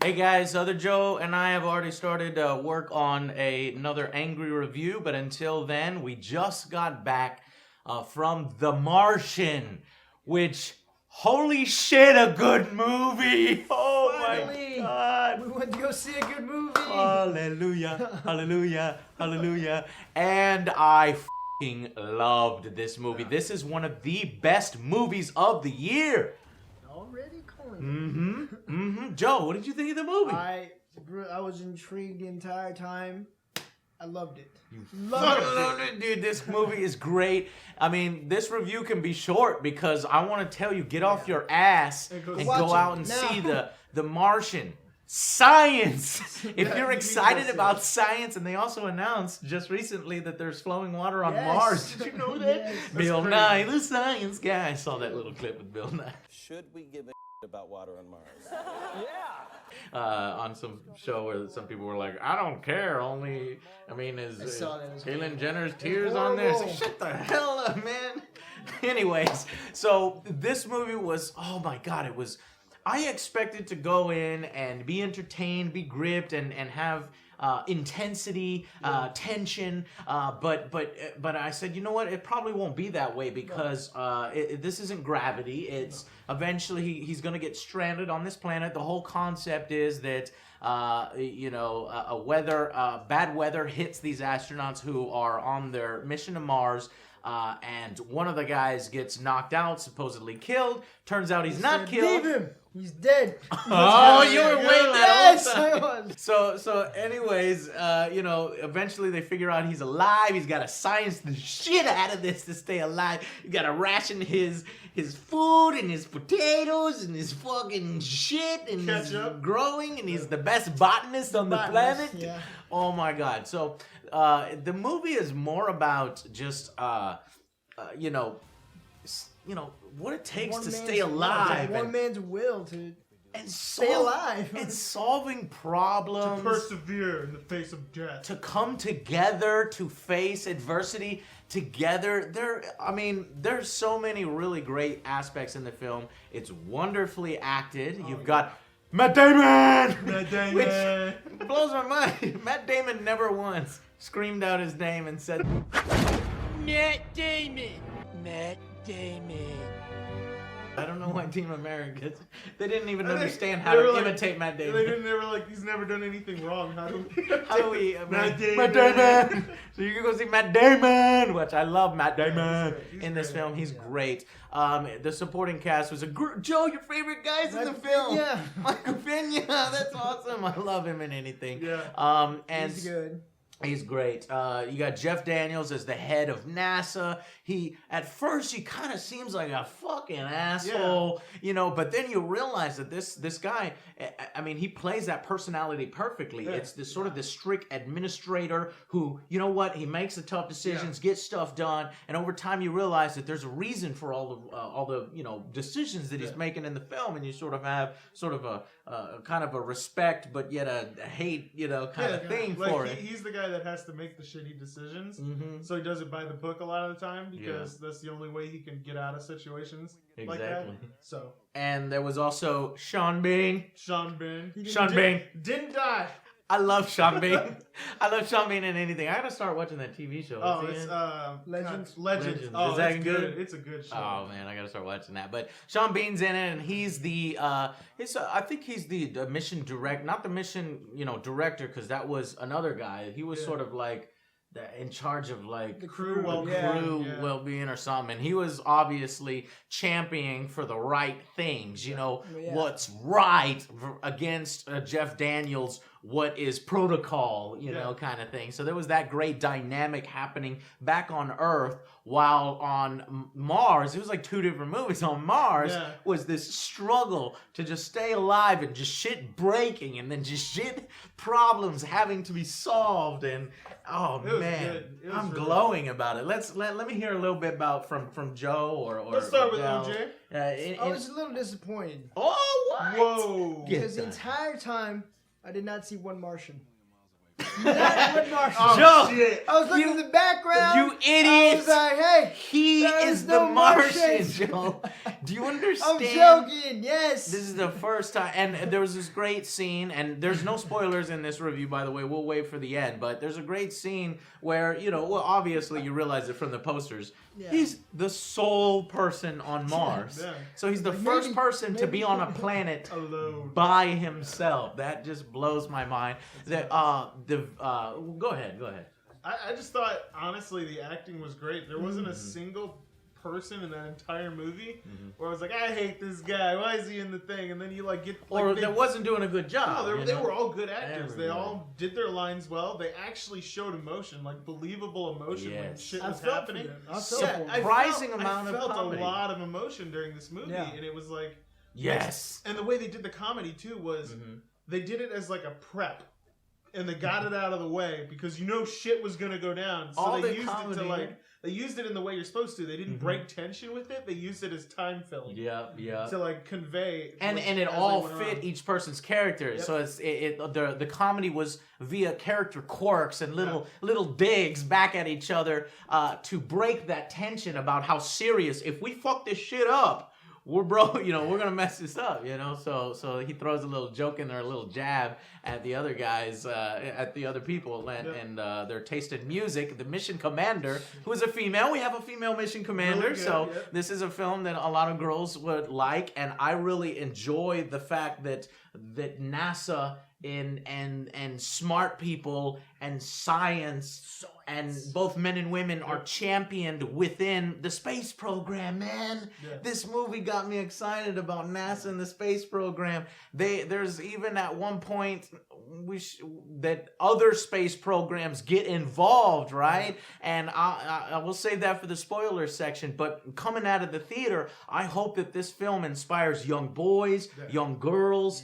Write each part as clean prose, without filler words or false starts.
Hey guys, OtherJoe and I have already started work on another angry review, but until then, we just got back from The Martian, which, holy shit, a good movie! Oh Finally, my god! we went to go see a good movie! Hallelujah, hallelujah, hallelujah. And I f***ing loved this movie. This is one of the best movies of the year. Already calling it. Joe, what did you think of the movie? I was intrigued the entire time. I loved it. Loved it. Dude, this movie is great. I mean, this review can be short because I want to tell you, get off your ass and go out and see the Martian. Science! If you're excited about science, and they also announced just recently that there's flowing water on Mars. Did you know that? Yes. Bill Nye, the science guy. I saw that little clip with Bill Nye. Should we give a about water on Mars? On some show where some people were like, I don't care, only, I mean, is Caitlyn Jenner's tears on there? So shut the hell up, man. Anyways, so this movie was, oh my god, it was, I expected to go in and be entertained, be gripped, and have intensity, tension, but I said, you know what? It probably won't be that way because this isn't Gravity. It's eventually he's gonna get stranded on this planet. The whole concept is that bad weather hits these astronauts who are on their mission to Mars. And one of the guys gets knocked out, supposedly killed. Turns out he's not killed. Leave him. He's dead. Oh, you were waiting that whole I time. was. So anyways, eventually they figure out he's alive. He's got to science the shit out of this to stay alive. You got to ration his food and his potatoes and his fucking shit and his growing, and he's the best botanist on the planet. Yeah. Oh my god. So the movie is more about just what it takes to stay alive. One man's will to and stay alive. And solving problems. To persevere in the face of death. To come together, to face adversity together. There's so many really great aspects in the film. It's wonderfully acted. You've got Matt Damon! Which blows my mind. Matt Damon never once screamed out his name and said, Matt Damon! Matt Damon. I don't know why Team America, they didn't even understand how to imitate Matt Damon. They were like, he's never done anything wrong. How do we Matt Damon! So you can go see Matt Damon, which I love Matt Damon in this film. He's great. The supporting cast was Joe, your favorite guys in the film. Yeah. Michael Pena, that's awesome. I love him in anything. Yeah. And he's good. He's great. You got Jeff Daniels as the head of NASA. At first he kind of seems like a fucking asshole, but then you realize that this guy, he plays that personality perfectly. Yeah. It's this sort of this strict administrator who, he makes the tough decisions, gets stuff done, and over time you realize that there's a reason for all the decisions that he's making in the film, and you sort of have a kind of a respect but yet a hate, kind of thing for it. He's the guy that has to make the shitty decisions, so he does it by the book a lot of the time because that's the only way he can get out of situations like that. So, and there was also Sean Bean. Didn't die. I love Sean Bean. I love Sean Bean in anything. I gotta start watching that TV show. Oh, it's Legends. Oh, is that good? It's a good show. Oh man, I gotta start watching that. But Sean Bean's in it, and he's the I think he's the mission direct, not the mission director, because that was another guy. He was sort of like in charge of like the crew well-being or something. And he was obviously championing for the right things. What's right against Jeff Daniels. What is protocol, kind of thing. So there was that great dynamic happening back on Earth, while on Mars, it was like two different movies. On Mars was this struggle to just stay alive and just shit breaking and then just shit problems having to be solved. And I'm really glowing about it. Let me hear a little bit about from Joe or let's start with Del. OJ. I was a little disappointed. Oh, what? Whoa! Because the entire time I did not see one Martian. Not with Martian. Oh, Joe, shit. I was looking at the background. You I idiot! was like, hey, He there is is the no Martian, Martian. Joe. Do you I'm understand? joking. Yes. This is the first time, and there was this great scene, and there's no spoilers in this review, by the way. We'll wait for the end, but there's a great scene where, well, obviously you realize it from the posters. Yeah. He's the sole person on Mars. Yeah. So he's the Like, first maybe- person to maybe- be on a planet Alone. by himself. That just blows my mind. Go ahead. I just thought, honestly, the acting was great. There wasn't a single person in that entire movie where I was like, I hate this guy. Why is he in the thing? And then you like get like, Or that wasn't doing a good job. no, they were all good actors. They Everybody. all did their lines well. They actually showed emotion, like believable emotion when Yes. shit I was felt for happening. them. I felt Yeah, for them. Surprising amount I of felt comedy. a lot of emotion during this movie, Yeah. and it was like, Yes. and the way they did the comedy too was they did it as like a prep. And they got it out of the way because shit was gonna go down. So All they the used comedy. it to they used it in the way you're supposed to. They didn't break tension with it. They used it as time filling. Yeah. To like convey. And like, it as they all went fit around. each person's character. Yep. So the comedy was via character quirks and little digs back at each other to break that tension about how serious. If we fuck this shit up, we're gonna mess this up. So he throws a little joke in there, a little jab at the other guys, at the other people, and their taste in music. The mission commander, who is a female, we have a female mission commander. Really good, so yeah. this is a film that a lot of girls would like, and I really enjoy the fact that NASA and smart people and science and both men and women are championed within the space program, man. Yeah. This movie got me excited about NASA and the space program. There's even at one point that other space programs get involved, right? And I will save that for the spoiler section. But coming out of the theater, I hope that this film inspires young boys, young girls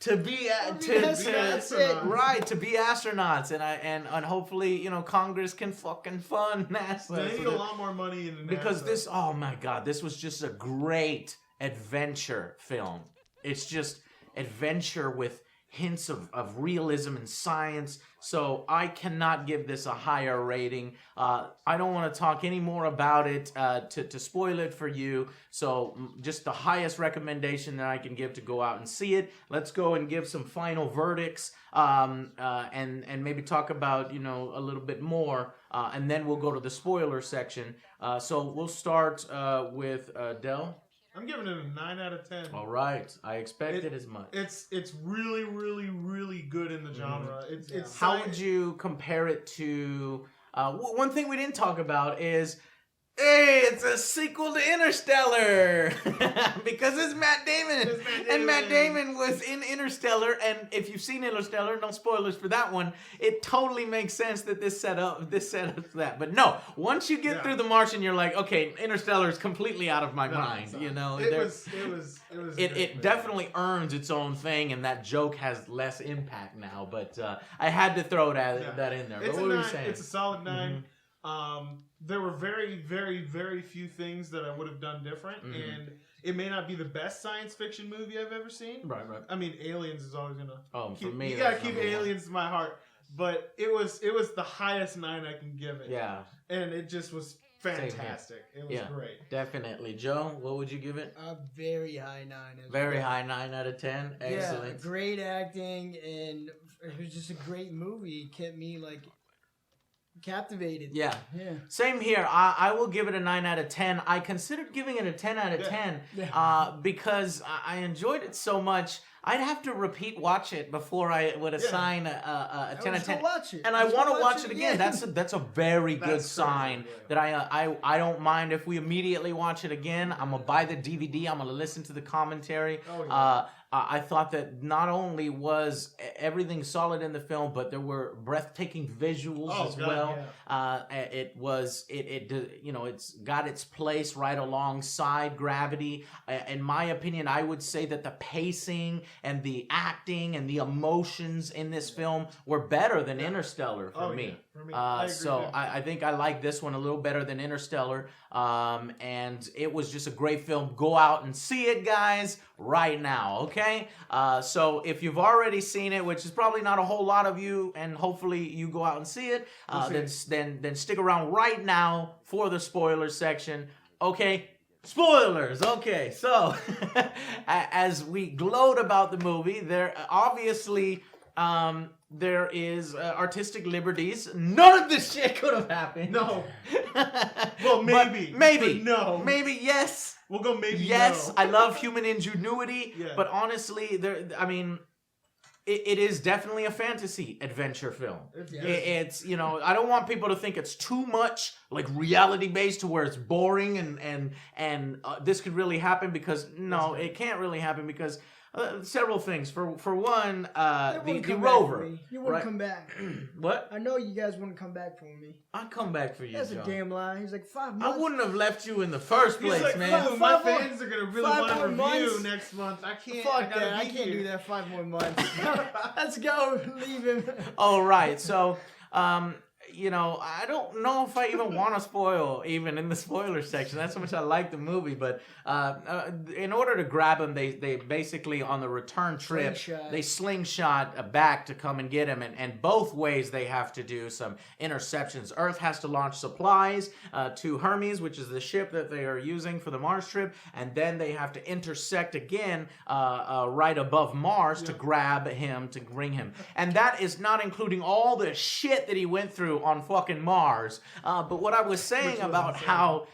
to be astronauts, and hopefully Congress can fucking fund NASA. They need a lot more money in NASA. Because oh my god, this was just a great adventure film. It's just adventure with hints of realism and science. So I cannot give this a higher rating. I don't want to talk any more about it to spoil it for you. So just the highest recommendation that I can give to go out and see it. Let's go and give some final verdicts and maybe talk about a little bit more, and then we'll go to the spoiler section. So we'll start with Del. I'm giving it a 9 out of 10. All right, I expected as much. It's really, really, really good in the genre. It's How would you compare it to? One thing we didn't talk about is, hey, it's a sequel to Interstellar because it's Matt Damon, and Matt Damon was in Interstellar. And if you've seen Interstellar, no spoilers for that one. It totally makes sense that this set up that. But no, once you get through The Martian, you're like, okay, Interstellar is completely out of my mind. It definitely earns its own thing, and that joke has less impact now. But I had to throw that in there. But what were you saying? It's a solid 9. There were very, very, very few things that I would have done different, and it may not be the best science fiction movie I've ever seen. Right. I mean, Aliens is always gonna. For me, you gotta that's keep number one. Aliens in my heart, but it was the highest 9 I can give it. Yeah, and it just was fantastic. It was great. Definitely. Joe, what would you give it? A very high 9. Very high, 9 out of 10. Excellent. Yeah, great acting, and it was just a great movie. It kept me captivated. Yeah. Yeah. Same here. I will give it a 9 out of 10. I considered giving it a 10 out of 10 because I enjoyed it so much. I'd have to watch it before I would assign a 10 out of 10. Watch it. And I want to watch it again. That's a very good sign that I don't mind if we immediately watch it again. I'm going to buy the DVD. I'm going to listen to the commentary. I thought that not only was everything solid in the film, but there were breathtaking visuals as well. Yeah. It's got its place right alongside Gravity. In my opinion, I would say that the pacing and the acting and the emotions in this film were better than Interstellar for me. Yeah. For me, I agree. I think I like this one a little better than Interstellar. And it was just a great film. Go out and see it, guys, right now. Okay. Okay, so if you've already seen it, which is probably not a whole lot of you, and hopefully you go out and see it, then stick around right now for the spoiler section. Okay, spoilers. Okay, so as we gloat about the movie, there obviously there is artistic liberties. None of this shit could have happened. No. Well, maybe. Maybe. No. Maybe yes. We'll go maybe. Yes, no. I love human ingenuity, Yeah. but honestly, it is definitely a fantasy adventure film. It's I don't want people to think it's too much like reality based to where it's boring and this could really happen, because no, it can't really happen because several things. For one, the rover. You wouldn't right? come back. What? I know you guys wouldn't come back for me. I'd come back for you. That's John. a damn lie. He's like 5 months. I wouldn't have left you in the first place, He's like, man. "Ooh, my Five more- fans are gonna really 5 want to more review months? next month. I can't. Fuck gotta that. I be can't here." do that 5 more months. Let's go. Leave him. Oh, right. So, I don't know if I even want to spoil, even in the spoiler section. That's how much I like the movie. But in order to grab him, they basically, on the return trip, they slingshot back to come and get him. And both ways they have to do some interceptions. Earth has to launch supplies to Hermes, which is the ship that they are using for the Mars trip. And then they have to intersect again right above Mars to grab him, to bring him. And that is not including all the shit that he went through on fucking Mars. But what I was saying about how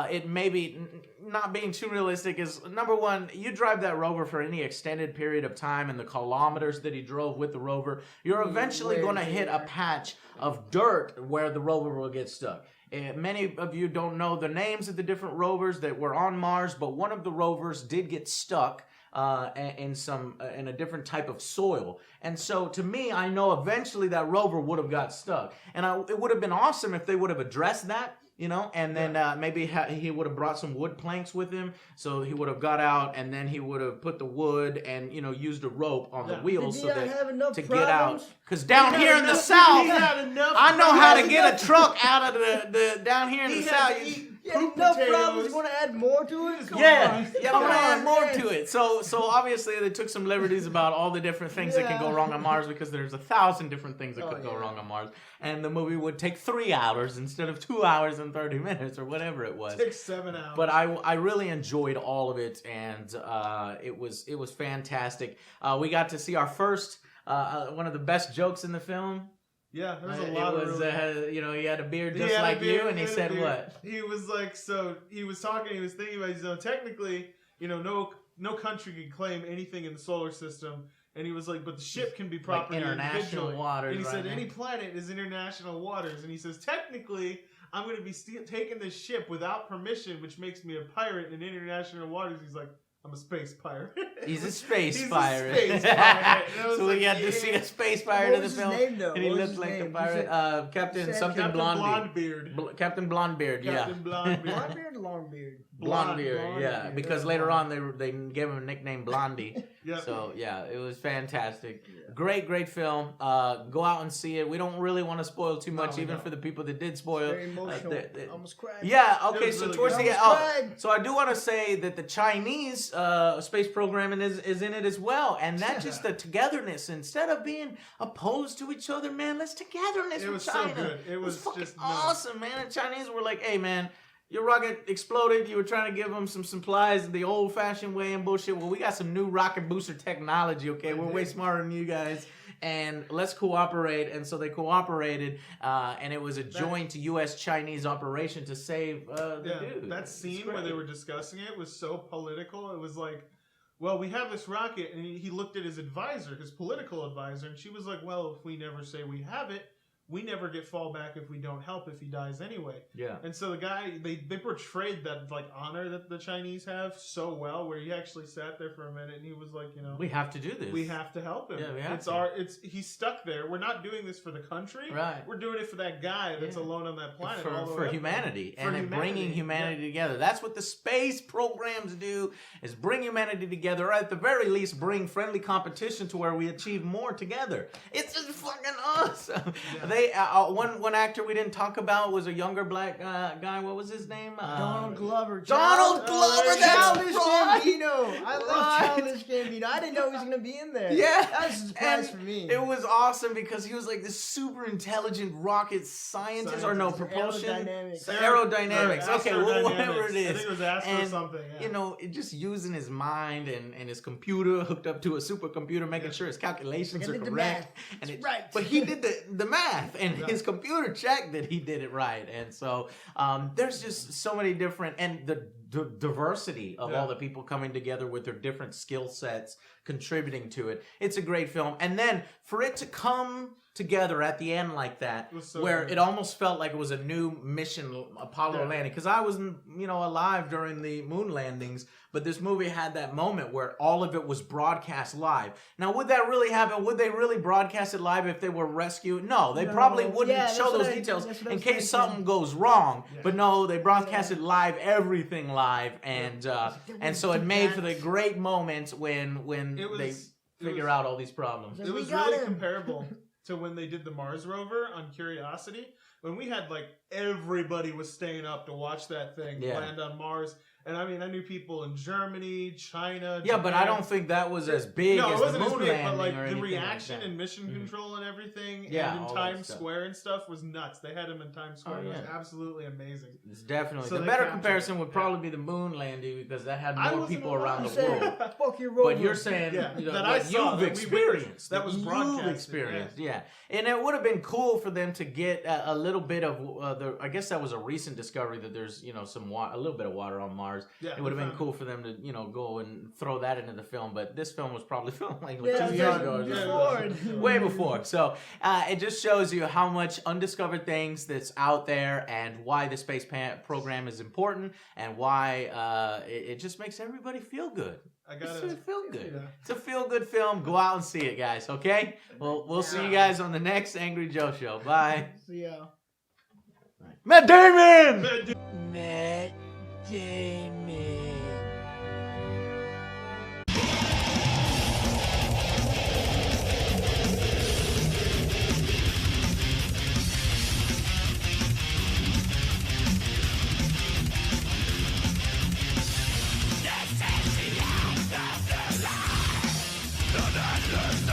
it may be not being too realistic is, number one, you drive that rover for any extended period of time, and the kilometers that he drove with the rover, you're eventually going to hit a patch of dirt where the rover will get stuck. Many of you don't know the names of the different rovers that were on Mars, but one of the rovers did get stuck in a different type of soil. And so to me, I know eventually that rover would have got stuck. And it would have been awesome if they would have addressed that, and then maybe he would have brought some wood planks with him, so he would have got out, and then he would have put the wood and used a rope on the wheels so that to get out. Because down here in the south, I know how to get a truck out of the down here in the south. No problems. You want to add more to it? I want to add more to it. So obviously they took some liberties about all the different things that can go wrong on Mars, because there's 1,000 different things that could go wrong on Mars, and the movie would take 3 hours instead of 2 hours and 30 minutes or whatever it was. It takes 7 hours. But I really enjoyed all of it, and it was fantastic. We got to see our first one of the best jokes in the film. Yeah, there's a lot of he had a beard just like you, and he said what? He was like, he was talking, he was thinking about, technically, no country can claim anything in the solar system. And he was like, but the ship can be property like international waters. And he said, right any planet is international waters. And he says, technically, I'm going to be taking this ship without permission, which makes me a pirate in international waters. He's like, I'm a space pirate. He's a space He's pirate. A space pirate. So we got to see a space pirate in the film. Name, though? And he looked like the pirate. Captain something Blondebeard. Captain Blondebeard, yeah. Captain Blondebeard. Blondebeard or Longbeard? Blondebeard, yeah. Because later on they gave him a nickname Blondie. Yep. So yeah, it was fantastic. Yeah. Great film. Go out and see it. We don't really want to spoil too much, for the people that did spoil. Very emotional. Almost cried. Yeah. Okay. So really towards good. the end, so I do want to say that the Chinese space programming is in it as well, and that just the togetherness. Instead of being opposed to each other, man, let's togetherness with China. So good. It was fucking just awesome, man. The Chinese were like, hey, man. Your rocket exploded. You were trying to give them some supplies the old-fashioned way and bullshit. Well, we got some new rocket booster technology, okay? We're way smarter than you guys. And let's cooperate. And so they cooperated. And it was a joint U.S.-Chinese operation to save the dude. That scene where they were discussing it was so political. It was like, well, we have this rocket. And he looked at his advisor, his political advisor. And she was like, well, if we never say we have it, we never get fallback if we don't help if he dies anyway. Yeah. And so the guy, they portrayed that like honor that the Chinese have so well, where he actually sat there for a minute and he was like, we have to do this. We have to help him. Yeah, we have to. He's stuck there. We're not doing this for the country. Right. We're doing it for that guy that's alone on that planet. For humanity. And bringing humanity together. That's what the space programs do, is bring humanity together, or at the very least bring friendly competition to where we achieve more together. It's just fucking awesome. Yeah. great. One actor we didn't talk about was a younger black guy. What was his name? Donald Glover. Donald Glover. That's Childish right. Gambino. I love Right. Childish Gambino. I didn't know he was gonna be in there. Yeah. That was a surprise And for me. It was awesome because he was like this super intelligent rocket scientist, or no, propulsion. Aerodynamics. Aerodynamics. Okay, well, whatever it I is. think it was Astro And, something. Yeah. You know, just using his mind and his computer hooked up to a supercomputer, making sure his calculations I are did the correct. math. And It's right. But he did the math, and his computer checked that he did it right. And so there's just so many different, and the diversity of all the people coming together with their different skill sets contributing to it. It's a great film. And then for it to come together at the end like that, So where good. it almost felt like it was a new mission, Apollo landing, because I wasn't, alive during the moon landings, but this movie had that moment where all of it was broadcast live. Now, would that really happen? Would they really broadcast it live if they were rescued? No, they probably wouldn't Yeah, show that's those what details that's what I in was case thinking. something goes wrong. But no, they broadcasted live, everything live, and so it made for the great moments when they figure out all these problems. It was really comparable to when they did the Mars rover on Curiosity, when we had like everybody was staying up to watch that thing land on Mars. And I mean, I knew people in Germany, China. Yeah, Japan. but I don't think that was as big No, it as wasn't the as moon big, landing but like or the anything reaction like that. and mission control and everything, Yeah, and all in that Times stuff. Square and stuff was nuts. They had him in Times Square. Oh, It was yeah. absolutely amazing. It's definitely So the they better captured comparison it, would probably be the moon landing because that had I more wasn't people around the alive. world. Fuck your rover. But you're saying Yeah, you know, that what I saw, you've that we experienced, that was you've broadcasted, experienced, yeah. And it would have been cool for them to get a little bit of I guess that was a recent discovery that there's a little bit of water on Mars. Yeah, it would have we been found cool for them to go and throw that into the film. But this film was probably filmed like 2 Yeah, years ago. Or before. something. Way before. So it just shows you how much undiscovered things that's out there and why the space program is important and why it just makes everybody feel good. It's a feel good. Yeah. It's a feel good film. Go out and see it, guys. Okay? Well, we'll see you guys on the next Angry Joe show. Bye. See ya. Matt Damon. Matt Damon. The